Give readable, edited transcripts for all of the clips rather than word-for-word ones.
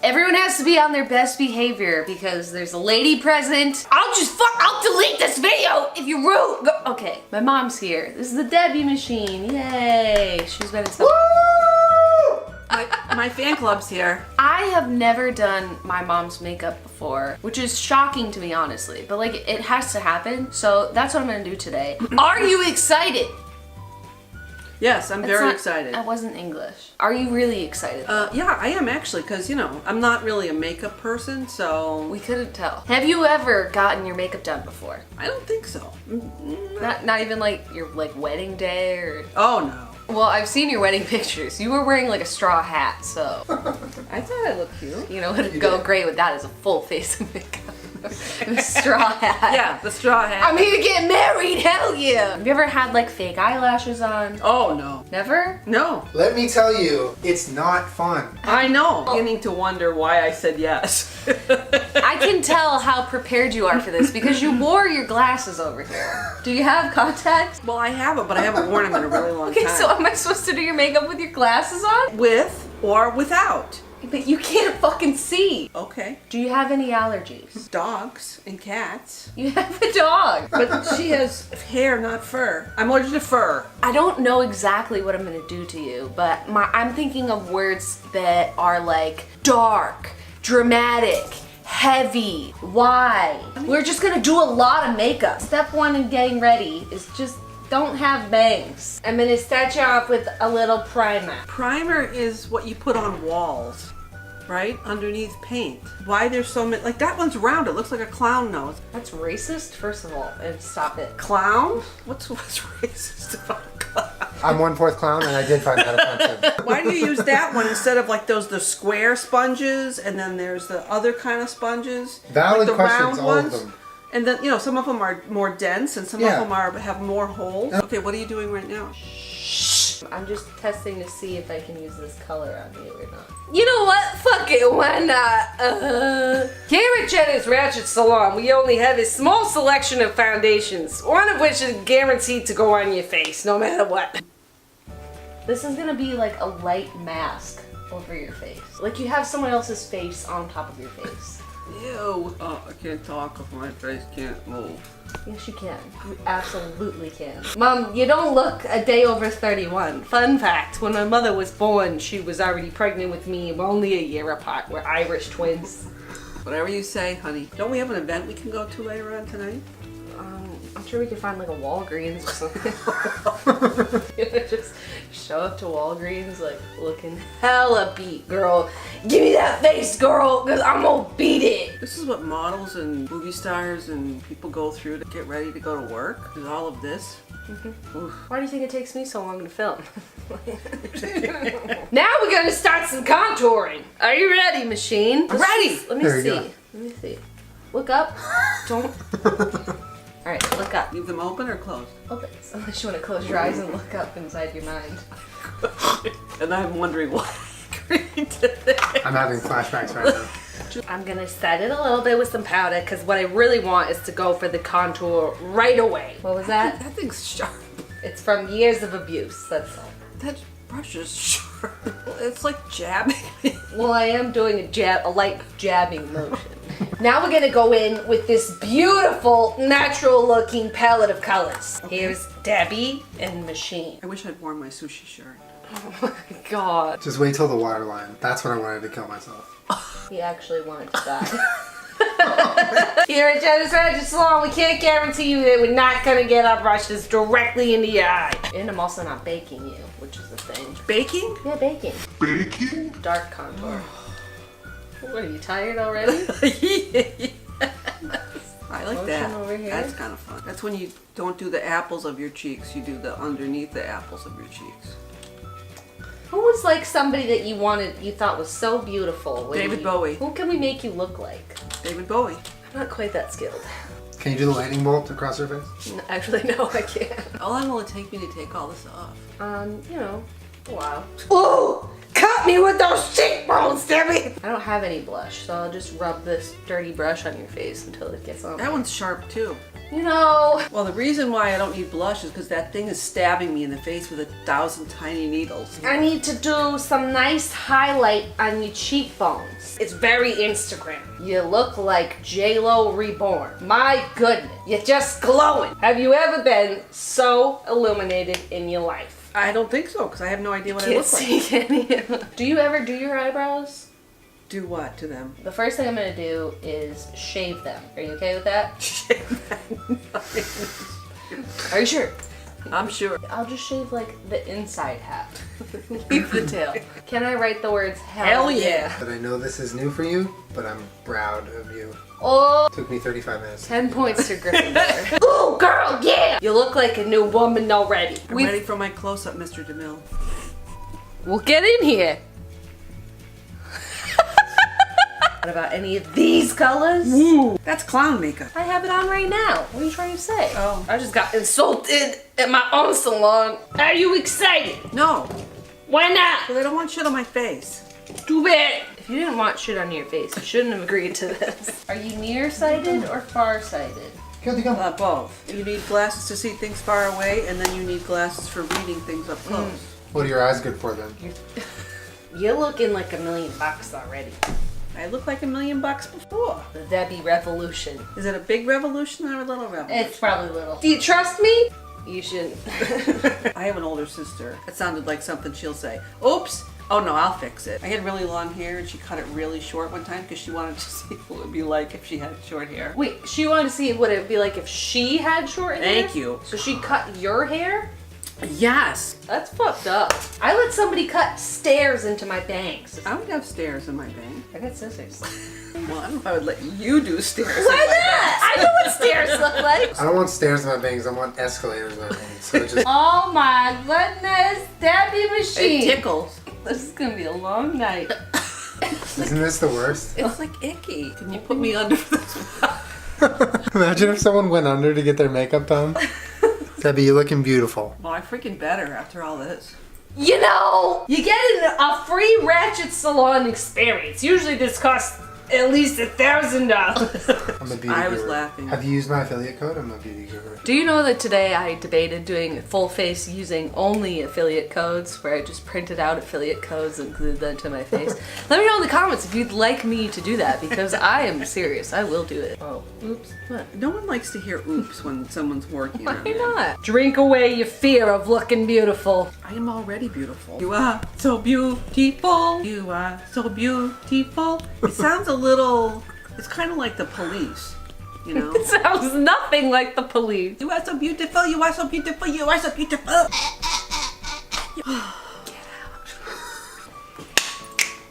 Everyone has to be on their best behavior because there's a lady present. I'll delete this video if you're rude. Okay, my mom's here. This is the Debbie machine. Yay. She's been in some. My fan club's here. I have never done my mom's makeup before, which is shocking to me, honestly. But like, it has to happen. So that's what I'm gonna do today. Are you excited? Yes, I'm very excited. That wasn't English. Are you really excited? Yeah, I am actually, because, you know, I'm not really a makeup person, so... We couldn't tell. Have you ever gotten your makeup done before? I don't think so. Not even like your wedding day or... Oh, no. Well, I've seen your wedding pictures. You were wearing like a straw hat, so... I thought I looked cute. You know what would go great with that is a full face of makeup. The straw hat. Yeah, the straw hat. I'm here to get married, hell yeah! Have you ever had like fake eyelashes on? Oh, no. Never? No. Let me tell you, it's not fun. I know. Beginning to wonder why I said yes. I can tell how prepared you are for this because you wore your glasses over here. Do you have contacts? Well, I have it, but I haven't worn them in a really long Okay, time. so am I supposed to do your makeup with your glasses on? With or without. But you can't fucking see. Okay. Do you have any allergies? Dogs and cats. You have a dog. But she has hair, not fur. I'm allergic to fur. I don't know exactly what I'm gonna do to you, but I'm thinking of words that are like dark, dramatic, heavy, wide. We're just gonna do a lot of makeup. Step one in getting ready is just don't have bangs. I'm gonna start you off with a little primer. Primer is what you put on walls, right? Underneath paint. Why there's so many, like that one's round, it looks like a clown nose. That's racist, first of all, and stop it. Clown? What's racist about a clown? I'm 1/4 clown, and I did find that offensive. Why do you use that one instead of like the square sponges, and then there's the other kind of sponges? Valid like the questions, round all of ones? them. And then, you know, some of them are more dense and some Yeah. of them have more holes. Okay, what are you doing right now? I'm just testing to see if I can use this color on you or not. You know what? Fuck it, why not? Here at Jenna's Ratchet Salon, we only have a small selection of foundations, one of which is guaranteed to go on your face, no matter what. This is gonna be like a light mask over your face. Like you have someone else's face on top of your face. Ew. Oh, I can't talk if my face can't move. Yes, you can. You absolutely can. Mom, you don't look a day over 31. Fun fact, when my mother was born, she was already pregnant with me. We're only a year apart. We're Irish twins. Whatever you say, honey. Don't we have an event we can go to later on tonight? I'm sure we could find like a Walgreens or something. You know, just show up to Walgreens like looking hella beat, girl. Give me that face, girl, because I'm gonna beat it. This is what models and movie stars and people go through to get ready to go to work. Is all of this. Oof. Why do you think it takes me so long to film? Now we're gonna start some contouring. Are you ready, machine? Ready. Let me There you see. go. Let me see. Look up. Don't. All right, look up. Leave them open or closed? Open. Unless you want to close your eyes and look up inside your mind. And I'm wondering why I agreed to this. I'm having flashbacks right now. I'm gonna set it a little bit with some powder because what I really want is to go for the contour right away. What was that? That thing's sharp. It's from years of abuse, that's all. That brush is sharp. It's like jabbing. Well, I am doing a light jabbing motion. Now we're gonna go in with this beautiful, natural looking palette of colors. Okay. Here's Debbie and Machine. I wish I'd worn my sushi shirt. Oh my god. Just wait till the waterline. That's when I wanted to kill myself. He actually wanted to die. Here at Jenna's Ratchet Salon, we can't guarantee you that we're not gonna get our brushes directly in the eye. And I'm also not baking you, which is the thing. Baking? Yeah, baking. Baking? Dark contour. What, are you tired already? I like Motion that. over here. That's kind of fun. That's when you don't do the apples of your cheeks. You do the underneath the apples of your cheeks. Who was like somebody that you thought was so beautiful? David Bowie. Who can we make you look like? David Bowie. I'm not quite that skilled. Can you do the lightning bolt across her face? Actually, no, I can't. How long will it take me to take all this off? You know, a while. Oh! Cut got me with those cheekbones, Debbie! I don't have any blush, so I'll just rub this dirty brush on your face until it gets on. That one's sharp too. You know. Well, the reason why I don't need blush is because that thing is stabbing me in the face with 1,000 tiny needles. I need to do some nice highlight on your cheekbones. It's very Instagram. You look like J-Lo reborn. My goodness, you're just glowing. Have you ever been so illuminated in your life? I don't think so, because I have no idea what I Can't look like. see any. Do you ever do your eyebrows? Do what to them? The first thing I'm gonna do is shave them. Are you okay with that? Are you sure? I'm sure. I'll just shave like the inside half. Leave the tail. Can I write the words Hell yeah. But I know this is new for you, but I'm proud of you. Oh, Took me 35 minutes. 10 points to Gryffindor. Ooh, girl, yeah! You look like a new woman already. I'm ready for my close-up, Mr. DeMille. We'll get in here. What about any of these colors? Ooh, that's clown makeup. I have it on right now. What are you trying to say? Oh. I just got insulted at my own salon. Are you excited? No, Why not? because I don't want shit on my face. Too bad. If you didn't want shit on your face, you shouldn't have agreed to this. Are you nearsighted or farsighted? Both. You need glasses to see things far away, and then you need glasses for reading things up close. What are your eyes good for then? You're looking like $1 million already. I look like $1 million before. The Debbie revolution. Is it a big revolution or a little revolution? It's probably little. Do you trust me? You shouldn't. I have an older sister. It sounded like something she'll say. Oops. Oh no, I'll fix it. I had really long hair and she cut it really short one time because she wanted to see what it would be like if she had short hair. Wait, she wanted to see what it would be like if she had short hair? Thank you. So she cut your hair? Yes. That's fucked up. I let somebody cut stairs into my bangs. I would have stairs in my bang. I got scissors. Well, I don't know if I would let you do stairs. Why not? I know what stairs look like. I don't want stairs in my bangs, I want escalators in my bangs. So it just Oh my goodness, Debbie machine. It tickles. This is gonna be a long night. isn't this the worst? It's like icky. Can you put me under for this? Imagine if someone went under to get their makeup done. Debbie, you're looking beautiful. Well, I freaking better after all this. You know, you get a free Ratchet Salon experience. Usually this costs at least $1,000. I'm a beauty I was guru. laughing. Have you used my affiliate code? I'm a beauty guru. Do you know that today I debated doing full face using only affiliate codes, where I just printed out affiliate codes and glued them to my face? Let me know in the comments if you'd like me to do that, because I am serious. I will do it. Oh, oops. What? No one likes to hear oops when someone's working on Why it. not? Drink away your fear of looking beautiful. I am already beautiful. You are so beautiful. You are so beautiful. It sounds a little, it's kind of like the Police, you know? It sounds nothing like the Police. You are so beautiful, you are so beautiful, you are so beautiful.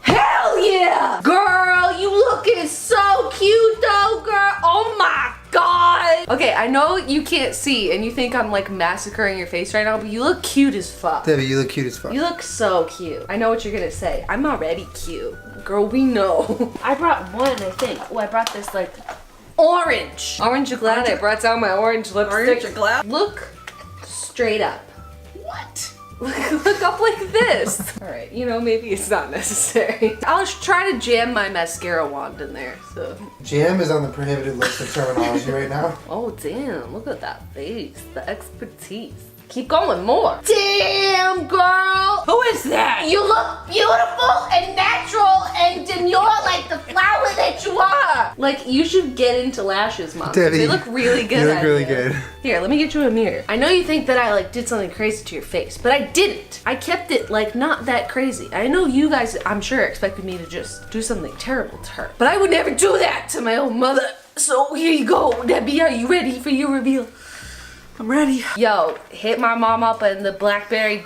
Hell yeah! Girl, you looking so cute though, girl. Oh my god. Okay, I know you can't see and you think I'm like massacring your face right now, but you look cute as fuck. Debbie, you look cute as fuck. You look so cute. I know what you're gonna say. I'm already cute. Girl, we know. I brought one, I think. Oh, I brought this like orange. Orange glad I brought down my orange lipstick. Orange glass. Look straight up. What? Look up like this. All right, you know, maybe it's not necessary. I'll just try to jam my mascara wand in there, so. Jam is on the prohibited list of terminology right now. Oh, damn, look at that face, the expertise. Keep going, more. Damn, girl. Who is that? You look beautiful and natural and demure like the flower that you are. Like, you should get into lashes, Mom. 'Cause Debbie, they look really good. you look on really you. good. Here, let me get you a mirror. I know you think that I like did something crazy to your face, but I didn't. I kept it like not that crazy. I know you guys, I'm sure, expected me to just do something terrible to her, but I would never do that to my own mother. So here you go, Debbie. Are you ready for your reveal? I'm ready. Yo, hit my mom up in the BlackBerry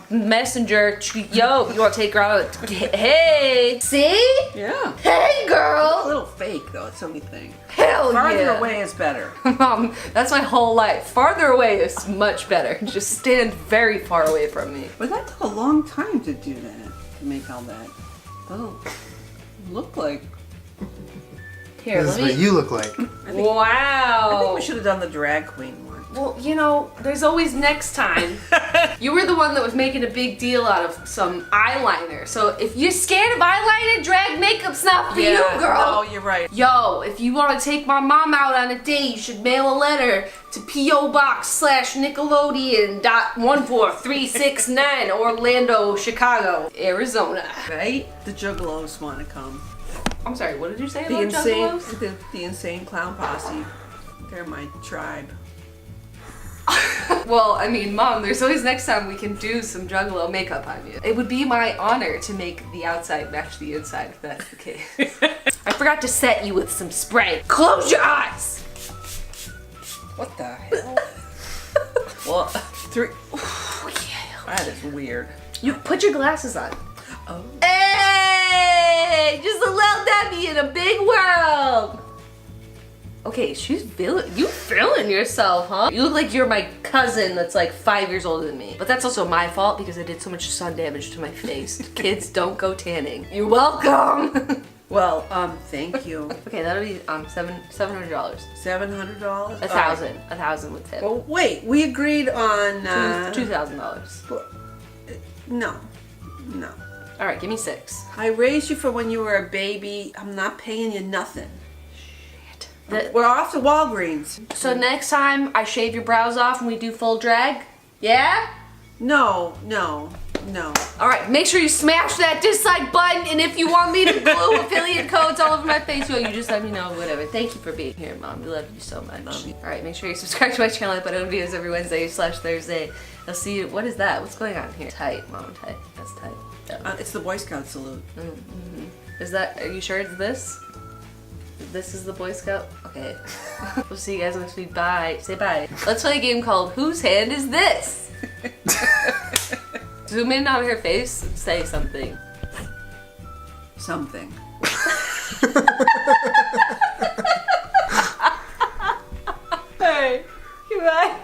Messenger. Yo, you want to take her out? Hey, see? Yeah. Hey, A girl. little fake though, it's the only thing. Hell Farther yeah. away is better. Mom, that's my whole life. Farther away is much better. Just stand very far away from me. But that took a long time to do that, to make all that. Oh, look like. Here, This is let what me. you look like. I think Wow. we should have done the drag queen one. Well, you know, there's always next time. You were the one that was making a big deal out of some eyeliner. So if you're scared of eyeliner, drag makeup's not for you, girl. No, you're right. Yo, if you want to take my mom out on a date, you should mail a letter to P.O. Box /Nickelodeon.14369 Orlando, Chicago, Arizona. Right? The Juggalos want to come. I'm sorry, what did you say The about insane, Juggalos? the insane clown posse. They're my tribe. Well, I mean, Mom, there's always next time we can do some Juggalo makeup on you. It would be my honor to make the outside match the inside if that's the case. I forgot to set you with some spray. Close your eyes! What the hell? Well, three. That is weird. You put your glasses on. Oh. Hey! Just a little Debbie in a big world! Okay, you feeling yourself, huh? You look like you're my cousin that's like 5 years older than me. But that's also my fault because I did so much sun damage to my face. Kids, don't go tanning. You're welcome! Well, thank you. Okay, that'll be $700. $700? $1,000 with tip. Well, wait, we agreed on, $2,000. No. All right, give me 6. I raised you for when you were a baby. I'm not paying you nothing. The- We're off to Walgreens. So next time I shave your brows off and we do full drag? Yeah? No. All right, make sure you smash that dislike button, and if you want me to glue affiliate codes all over my face, well, you just let me know, whatever. Thank you for being here, Mom. We love you so much. Love you. All right, make sure you subscribe to my channel. I put out videos every Wednesday/Thursday. I'll see you. What is that? What's going on here? Tight, Mom, tight. That's tight. Yeah. It's the Boy Scout salute. Is that, are you sure it's this? This is the Boy Scout? Okay. We'll see you guys next week. Bye. Say bye. Let's play a game called Whose Hand Is This? Zoom in on her face and say something. Something. Alright. Goodbye.